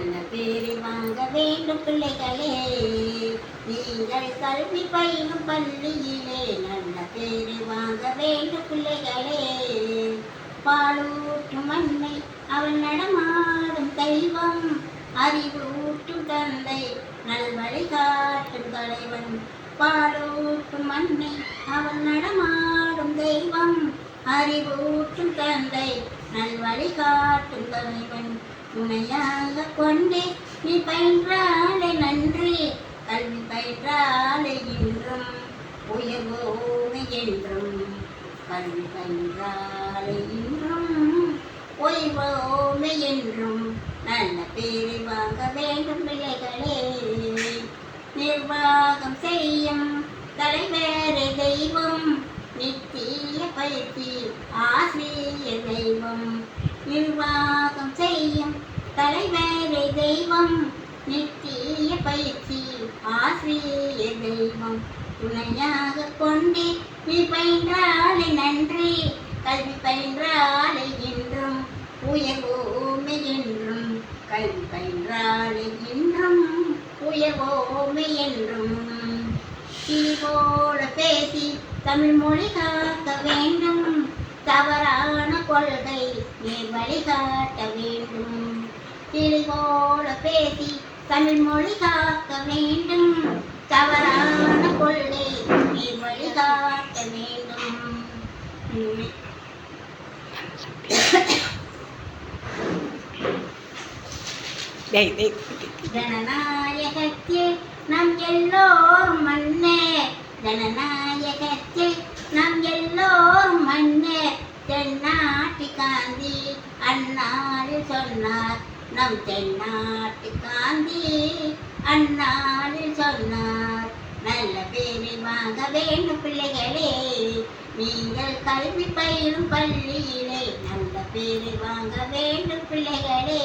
நல்ல பேரை வாங்க வேண்டும் பிள்ளைகளே. நீங்கள் கல்வி பயிலும் பள்ளியிலே நல்ல பேரை வாங்க வேண்டும் பிள்ளைகளே. பாலூட்டும் அன்னை அவன் நடமாடும் தெய்வம், அறிவு ஊட்டும் தந்தை நல்வழி காட்டும் தலைவன். பாலூட்டும் அன்னை அவன் நடமாடும் தெய்வம், அறிவு ஊட்டும் தந்தை நல்வழி காட்டும் தலைவன். துணையாக கொண்டே நீ பயின்றாலே நன்றி, கல்வி பயின்றாலே இன்றும் உயர்வோமே என்றும். கல்வி பயின்றாலே இன்றும் உயர்வோமே என்றும். நல்ல பேரை வாங்க வேண்டும் பிள்ளைகளே. நிர்வாகம் செய்யும் தலைவரே தெய்வம், நித்திய பயிற்சி ஆசிரியர் தெய்வம். நிர்வாகம் செய்யும் தலைவரே தெய்வம், நித்திய பயிற்சி ஆசிரியர் தெய்வம். துணையாக கொண்டே நீ பயின்றாலே நன்றி, கல்வி பயின்றாலே இன்றும் உயர்வோமே என்றும். கல்வி பயின்றாலே இன்றும் உயர்வோமே என்றும். கிளி போல பேசி தமிழ் மொழி காக்க வேண்டும், தவறான கொள்கை நீ வழிகாட்ட வேண்டும். கிளி போல பேசி தமிழ் மொழி காக்க வேண்டும், தவறான கொள்கை நீ வழிகாட்ட வேண்டும். ஜனநாயகத்தே நம் எல்லோரும் மண்ணே, ஜனநாயகத்தே நம் எல்லோரும் மண்ணே. தென்னாட்டு காந்தி அந்நாளில் சொன்னார், நம் தென்னாட்டு காந்தி அந்நாளில் சொன்னார். நல்ல பேரை வாங்க வேண்டும் பிள்ளைகளே. நீங்கள் கல்வி பயிலும் பள்ளியிலே நல்ல பேரை வாங்க வேண்டும் பிள்ளைகளே.